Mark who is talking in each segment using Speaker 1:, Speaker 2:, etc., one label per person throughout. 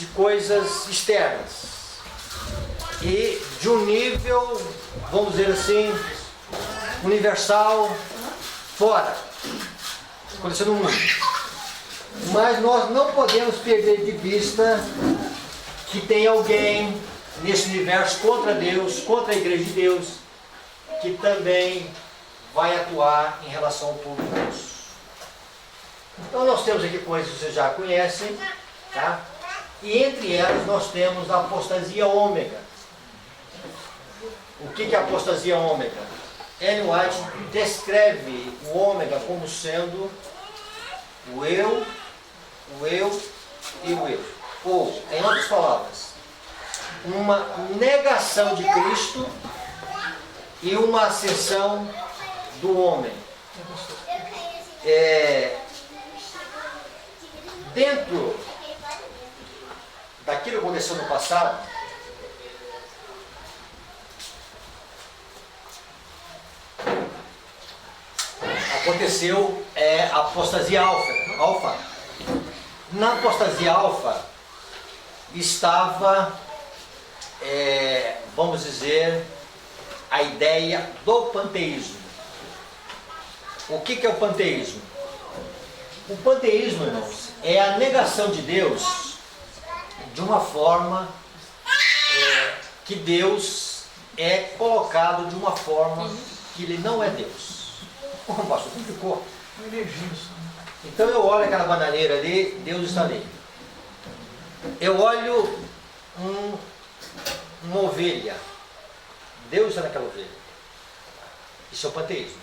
Speaker 1: de coisas externas e de um nível, vamos dizer assim, universal, fora, acontecendo no mundo. Mas nós não podemos perder de vista que tem alguém nesse universo contra Deus, contra a igreja de Deus, que também vai atuar em relação ao povo de Deus. Então nós temos aqui coisas que vocês já conhecem, tá? E entre elas nós temos a apostasia ômega. O que é a apostasia ômega? Ellen White descreve o ômega como sendo o eu e o eu. Ou, em outras palavras, uma negação de Cristo e uma ascensão do homem. Dentro daquilo que aconteceu no passado, aconteceu a apostasia alfa. Na apostasia alfa estava, vamos dizer, a ideia do panteísmo. O que é o panteísmo? O panteísmo, irmãos, é a negação de Deus de uma forma que Deus é colocado de uma forma que ele não é Deus. Como pastor, como ficou? Então eu olho aquela bananeira ali, Deus está ali. Eu olho uma ovelha, Deus está naquela ovelha. Isso é o panteísmo.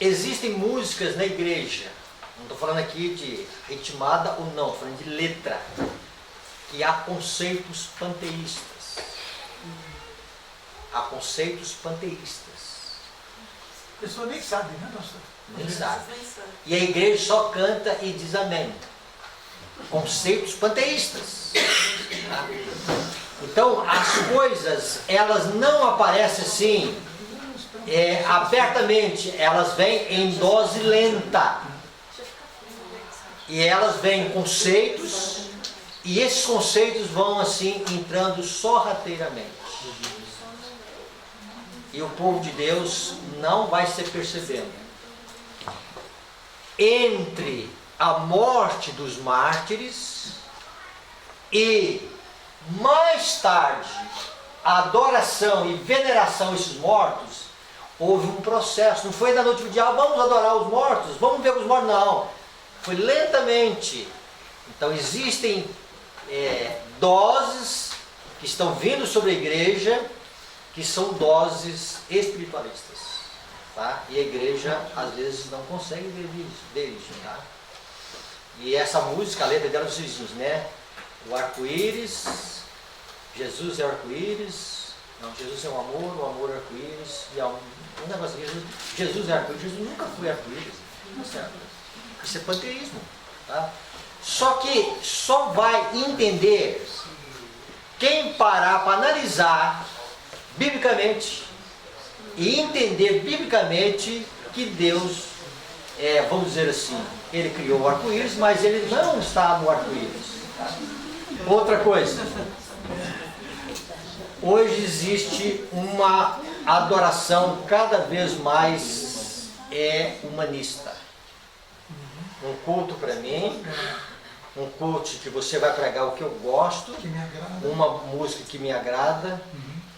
Speaker 1: Existem músicas na igreja, não estou falando aqui de ritmada ou não, estou falando de letra, que há conceitos panteístas. Há conceitos panteístas.
Speaker 2: A pessoa nem sabe, né, pastor?
Speaker 1: Nem sabe. E a igreja só canta e diz amém. Conceitos panteístas. Tá? Então, as coisas, elas não aparecem assim, abertamente. Elas vêm em dose lenta. E elas vêm em conceitos, e esses conceitos vão assim, entrando sorrateiramente. E o povo de Deus não vai se percebendo. Entre a morte dos mártires e mais tarde a adoração e veneração a esses mortos, houve um processo. Não foi da noite pro dia, vamos adorar os mortos, vamos ver os mortos, não. Foi lentamente. Então existem doses que estão vindo sobre a igreja, que são doses espiritualistas, tá? E a igreja às vezes não consegue ver isso, tá? E essa música, a letra dela diz, né? O arco-íris, Jesus é o arco-íris, não, Jesus é o amor é o arco-íris, e um negócio aqui, Jesus é arco-íris, Jesus nunca foi arco-íris, isso é panteísmo, tá? Só que só vai entender quem parar para analisar biblicamente e entender biblicamente que Deus, vamos dizer assim, ele criou o arco-íris, mas ele não está no arco-íris. Tá? Outra coisa, hoje existe uma adoração cada vez mais humanista. Um culto para mim, um culto que você vai pregar o que eu gosto, uma música que me agrada.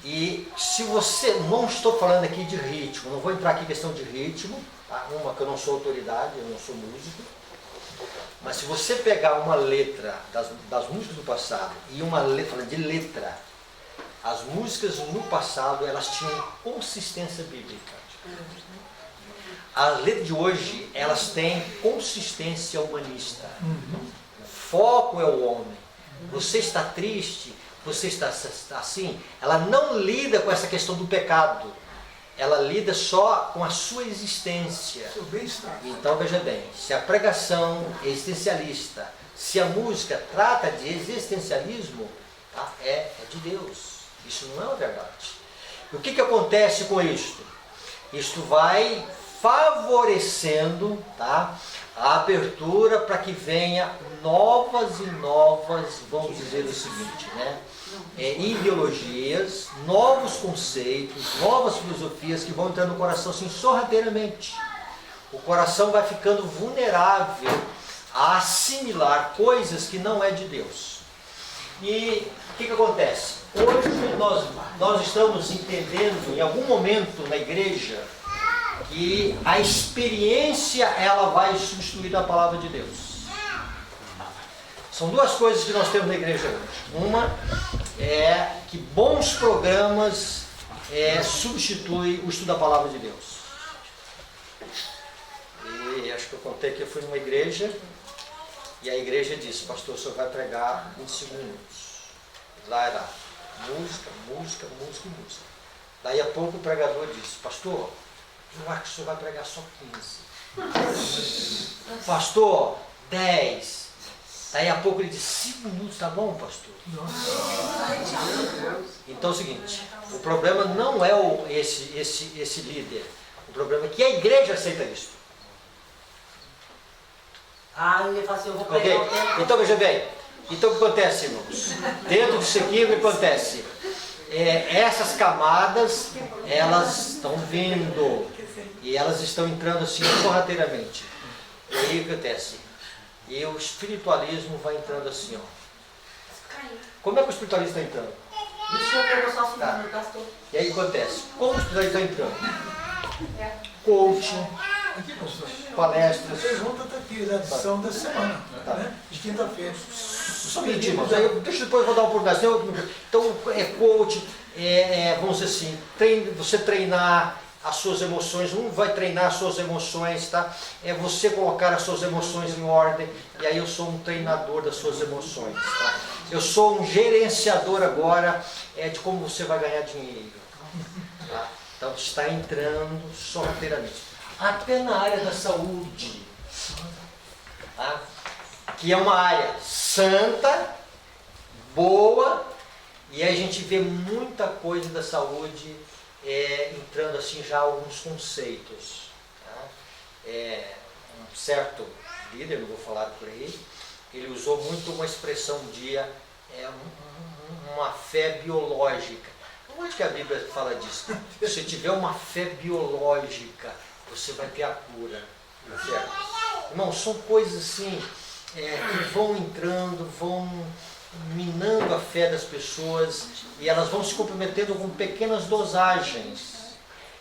Speaker 1: E se você, não estou falando aqui de ritmo, não vou entrar aqui em questão de ritmo, tá? Uma que eu não sou autoridade, eu não sou músico, mas se você pegar uma letra das músicas do passado e uma letra de letra, as músicas no passado elas tinham consistência bíblica. As letras de hoje elas têm consistência humanista. O foco é o homem. Você está triste? Você está assim? Ela não lida com essa questão do pecado. Ela lida só com a sua existência.
Speaker 2: Seu bem-estar.
Speaker 1: Então veja bem, se a pregação é existencialista, se a música trata de existencialismo, tá? É de Deus. Isso não é uma verdade. E o que acontece com isto? Isto vai favorecendo, tá, a abertura para que venha novas e novas, vamos dizer o seguinte, né, ideologias, novos conceitos, novas filosofias que vão entrando no coração assim sorrateiramente. O coração vai ficando vulnerável a assimilar coisas que não é de Deus. E o que acontece? Hoje nós estamos entendendo, em algum momento na igreja, que a experiência ela vai substituir a palavra de Deus. São duas coisas que nós temos na igreja hoje. Uma é que bons programas substituem o estudo da palavra de Deus. E acho que eu contei que eu fui numa igreja e a igreja disse: pastor, o senhor vai pregar 25 minutos. Lá era música, música, música e música. Daí a pouco o pregador disse: pastor, eu acho que o senhor vai pregar só 15. Pastor, 10. Daí a pouco ele disse: 5 minutos, tá bom, pastor? Então é o seguinte, o problema não é esse líder. O problema é que a igreja aceita isso.
Speaker 3: Ele fala assim, eu vou pregar.
Speaker 1: Ok? Então veja bem. Então o que acontece, irmãos? Dentro disso aqui, o que acontece? Essas camadas, elas estão vindo. E elas estão entrando assim sorrateiramente. E aí o que acontece? E o espiritualismo vai entrando assim, ó. Como é que o espiritualismo está entrando?
Speaker 3: E o senhor pegou só 5 minutos, pastor?
Speaker 1: E aí o que acontece? Como o espiritualismo está entrando? Coaching,
Speaker 2: Aqui, pastor.
Speaker 1: palestras.
Speaker 2: A pergunta está aqui, da edição da semana,
Speaker 1: Tá.
Speaker 2: né? De quinta-feira.
Speaker 1: Só um minutinho, irmãos. Deixa depois eu vou dar uma oportunidade. Então, coaching, vamos dizer assim, você treinar as suas emoções. Um vai treinar as suas emoções, tá? É você colocar as suas emoções em ordem. E aí eu sou um treinador das suas emoções, tá? Eu sou um gerenciador agora de como você vai ganhar dinheiro, tá? Então está entrando sorrateiramente. Até na área da saúde, tá? Que é uma área santa, boa, e a gente vê muita coisa da saúde entrando assim já alguns conceitos. Tá? Um certo líder, não vou falar por aí, ele usou muito uma expressão um dia, uma fé biológica. Onde que a Bíblia fala disso? Se tiver uma fé biológica, você vai ter a cura. Certo? Irmão, são coisas assim que vão entrando, vão minando a fé das pessoas e elas vão se comprometendo com pequenas dosagens.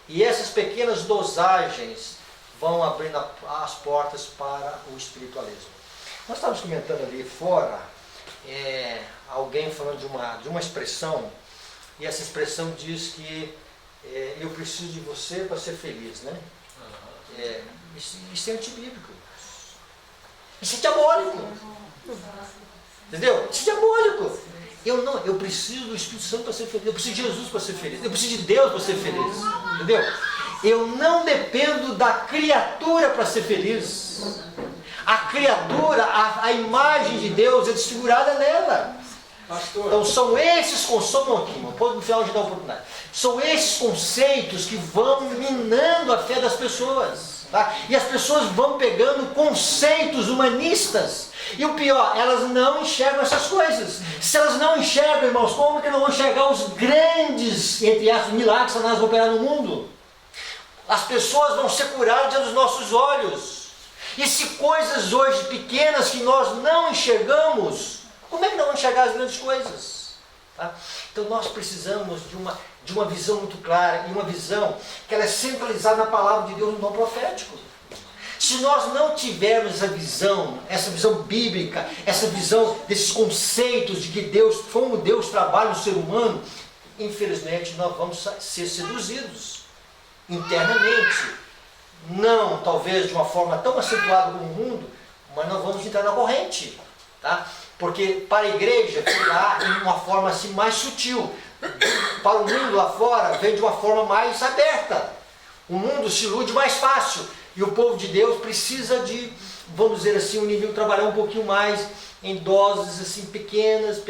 Speaker 1: E essas pequenas dosagens vão abrindo as portas para o espiritualismo. Nós estávamos comentando ali fora, alguém falando de uma expressão, e essa expressão diz que eu preciso de você para ser feliz, né? Isso é antibíblico. Isso é diabólico. Entendeu? Isso é diabólico. Eu preciso do Espírito Santo para ser feliz. Eu preciso de Jesus para ser feliz. Eu preciso de Deus para ser feliz. Entendeu? Eu não dependo da criatura para ser feliz. A criatura, a imagem de Deus é desfigurada nela.
Speaker 2: Pastor.
Speaker 1: Então são esses conceitos, no final de dar oportunidade. São esses conceitos que vão minando a fé das pessoas. Tá? E as pessoas vão pegando conceitos humanistas. E o pior, elas não enxergam essas coisas. Se elas não enxergam, irmãos, como que não vão enxergar os grandes, entre aspas, milagres que Satanás vão operar no mundo? As pessoas vão ser curadas diante dos nossos olhos. E se coisas hoje pequenas que nós não enxergamos, como é que não vamos enxergar as grandes coisas? Tá? Então nós precisamos de uma visão muito clara, e uma visão que ela é centralizada na palavra de Deus, no dom profético. Se nós não tivermos essa visão bíblica, essa visão desses conceitos de que Deus, como Deus trabalha no ser humano, infelizmente nós vamos ser seduzidos internamente. Não, talvez de uma forma tão acentuada como o mundo, mas nós vamos entrar na corrente. Tá? Porque para a igreja lá de uma forma assim mais sutil. Para o mundo lá fora vem de uma forma mais aberta. O mundo se ilude mais fácil. E o povo de Deus precisa de, vamos dizer assim, um nível trabalhar um pouquinho mais em doses assim pequenas,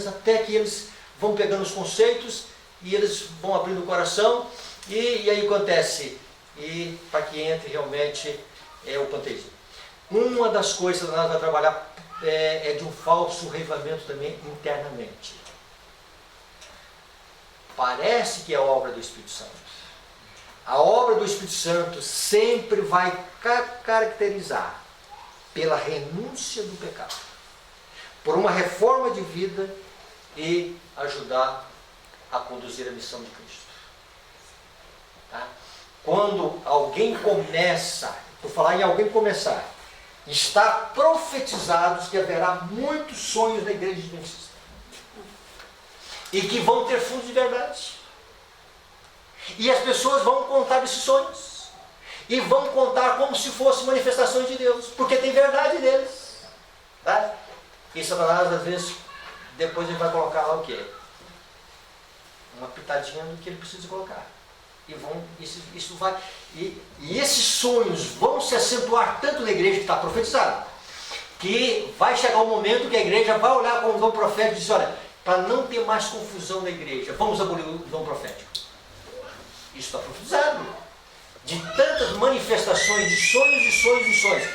Speaker 1: até que eles vão pegando os conceitos e eles vão abrindo o coração. E aí acontece, e para que entre realmente o panteísmo. Uma das coisas que nós vamos trabalhar é de um falso reavivamento também internamente. Parece que é obra do Espírito Santo. A obra do Espírito Santo sempre vai caracterizar pela renúncia do pecado, por uma reforma de vida e ajudar a conduzir a missão de Cristo. Tá? Quando alguém começa, por falar em alguém começar, está profetizado que haverá muitos sonhos na igreja adventista e que vão ter fundo de verdade. E as pessoas vão contar esses sonhos e vão contar como se fossem manifestações de Deus, porque tem verdade deles. Tá? E Satanás, às vezes, depois ele vai colocar lá o quê? Uma pitadinha do que ele precisa colocar. Isso vai, e esses sonhos vão se acentuar tanto na igreja que está profetizado, que vai chegar um momento que a igreja vai olhar para o dom profético e dizer, olha, para não ter mais confusão na igreja, vamos abolir o dom profético. Isso está profetizado. De tantas manifestações de sonhos e sonhos e sonhos.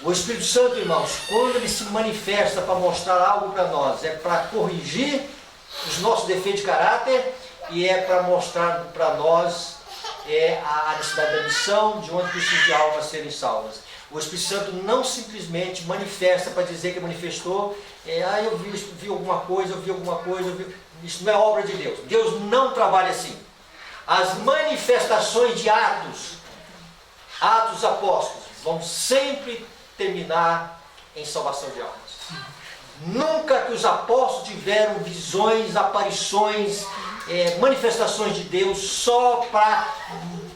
Speaker 1: O Espírito Santo, irmãos, quando ele se manifesta para mostrar algo para nós, é para corrigir os nossos defeitos de caráter e é para mostrar para nós a necessidade da missão, de onde precisa de almas serem salvas. O Espírito Santo não simplesmente manifesta para dizer que manifestou, eu vi alguma coisa, isso não é obra de Deus. Deus não trabalha assim. As manifestações de atos apóstolos, vão sempre terminar em salvação de almas. Nunca que os apóstolos tiveram visões, aparições, manifestações de Deus só para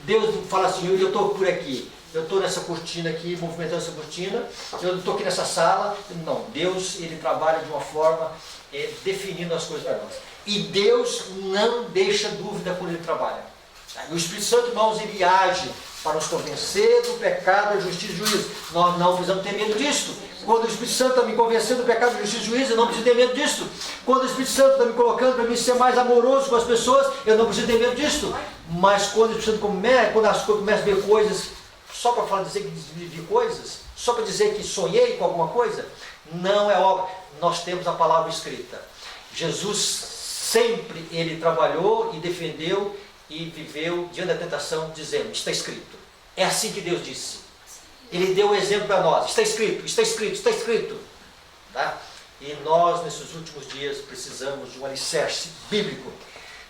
Speaker 1: Deus falar assim, eu estou por aqui, eu estou nessa cortina aqui, movimentando essa cortina, eu estou aqui nessa sala. Não, Deus ele trabalha de uma forma definindo as coisas para nós. E Deus não deixa dúvida quando ele trabalha. E o Espírito Santo, irmãos, ele age para nos convencer do pecado, da justiça e do juízo. Nós não precisamos ter medo disso. Quando o Espírito Santo está me convencendo do pecado, da justiça e do juízo, eu não preciso ter medo disso. Quando o Espírito Santo está me colocando para mim ser mais amoroso com as pessoas, eu não preciso ter medo disso. Mas quando o Espírito Santo quando as coisas começam a ver coisas, só para falar, dizer que vi coisas, só para dizer que sonhei com alguma coisa, não é obra. Nós temos a palavra escrita. Jesus sempre ele trabalhou e defendeu e viveu diante da tentação, dizendo, está escrito. É assim que Deus disse. Ele deu o exemplo para nós. Está escrito, está escrito, está escrito. Tá? E nós, nesses últimos dias, precisamos de um alicerce bíblico.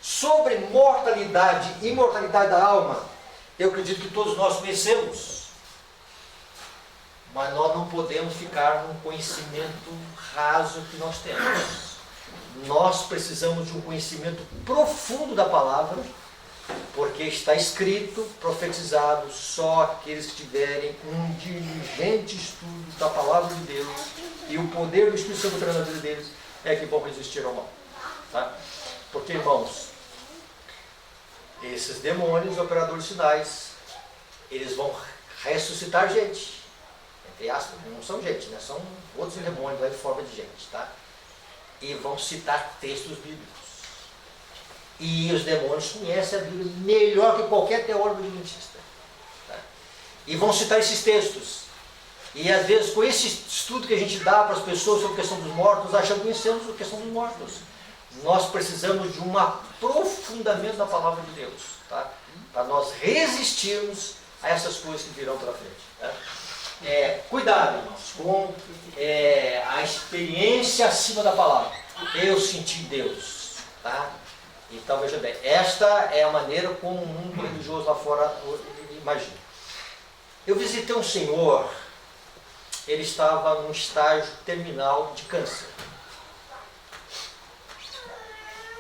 Speaker 1: Sobre mortalidade e imortalidade da alma, eu acredito que todos nós conhecemos. Mas nós não podemos ficar num conhecimento raso que nós temos. Nós precisamos de um conhecimento profundo da palavra, porque está escrito, profetizado, só aqueles que tiverem um diligente estudo da palavra de Deus e o poder do Espírito Santo na vida deles é que vão resistir ao mal. Tá? Porque, irmãos, esses demônios, operadores sinais, eles vão ressuscitar gente. Entre aspas, não são gente, né? São outros demônios em forma de gente. Tá? E vão citar textos bíblicos. E os demônios conhecem a Bíblia melhor que qualquer teólogo adventista. Tá? E vão citar esses textos. E às vezes com esse estudo que a gente dá para as pessoas sobre a questão dos mortos, nós achamos que conhecemos a questão dos mortos. Nós precisamos de um aprofundamento da palavra de Deus. Tá? Para nós resistirmos a essas coisas que virão pela frente. Tá? Cuidado, irmãos, com a experiência acima da palavra. Eu senti Deus. Tá? Então, veja bem, esta é a maneira como o mundo religioso lá fora imagina. Eu visitei um senhor, ele estava num estágio terminal de câncer.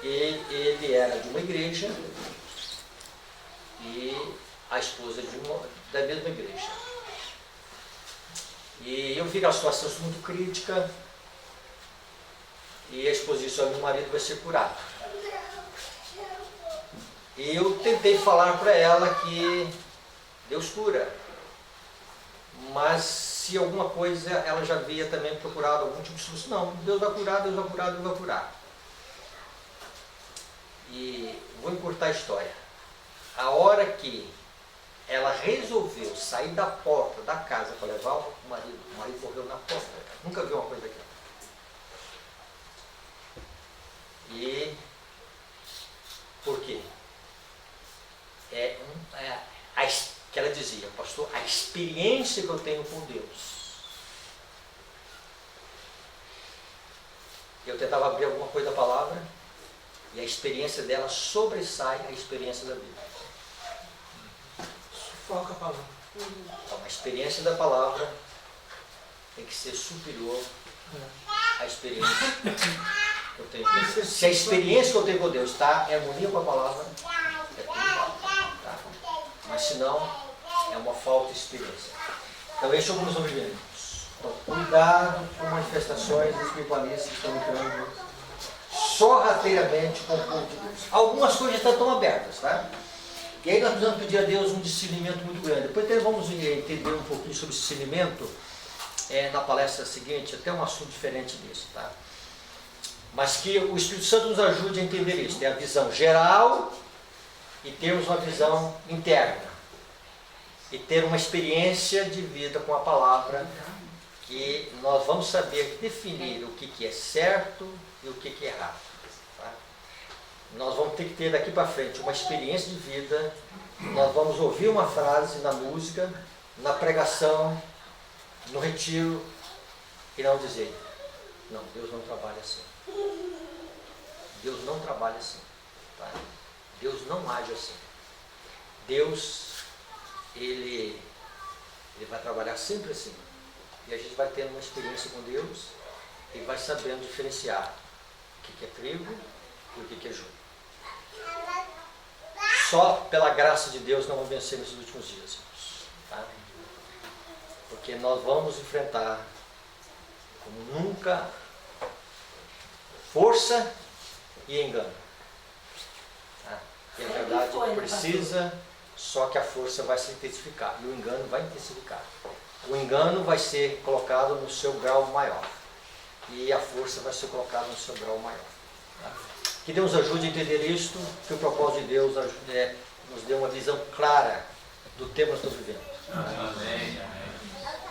Speaker 1: Ele era de uma igreja e a esposa da mesma igreja. E eu vi a situação muito crítica e a esposa disse, meu marido vai ser curado. E eu tentei falar para ela que Deus cura, mas se alguma coisa ela já havia também procurado algum tipo de solução, não, Deus vai curar, Deus vai curar, Deus vai curar. E vou encurtar a história. A hora que ela resolveu sair da porta da casa para levar o marido morreu na porta. Nunca viu uma coisa daquela. E por quê? Que ela dizia, pastor, a experiência que eu tenho com Deus. Eu tentava abrir alguma coisa da palavra e a experiência dela sobressai a experiência da Bíblia.
Speaker 2: Sufoca a palavra.
Speaker 1: Então, a experiência da palavra tem que ser superior à experiência que eu tenho com Deus. Se a experiência que eu tenho com Deus está em harmonia com a palavra, é tudo igual. Tá? Mas se não, é uma falta de experiência. Então, esse é o que nós estamos vivendo. Então, cuidado com manifestações espiritualistas que estão entrando sorrateiramente com o culto de Deus. Algumas coisas estão tão abertas, tá? E aí nós precisamos pedir a Deus um discernimento muito grande. Depois vamos entender um pouquinho sobre discernimento na palestra seguinte, até um assunto diferente disso, tá? Mas que o Espírito Santo nos ajude a entender isso. Tem a visão geral e temos uma visão interna. E ter uma experiência de vida com a palavra, que nós vamos saber definir o que é certo e o que é errado. Tá? Nós vamos ter que ter daqui para frente uma experiência de vida, nós vamos ouvir uma frase na música, na pregação, no retiro, e não dizer, não, Deus não trabalha assim. Deus não trabalha assim. Tá? Deus não age assim. Deus, Ele vai trabalhar sempre assim. E a gente vai tendo uma experiência com Deus e vai sabendo diferenciar o que é trigo e o que é joio. Só pela graça de Deus nós vamos vencer nesses últimos dias, irmãos. Tá? Porque nós vamos enfrentar como nunca força e engano. Tá? E a verdade precisa, só que a força vai se intensificar e o engano vai intensificar. O engano vai ser colocado no seu grau maior e a força vai ser colocada no seu grau maior. Tá? Que Deus ajude a entender isto, que o propósito de Deus nos dê uma visão clara do tempo que nós estamos vivendo.
Speaker 4: Amém.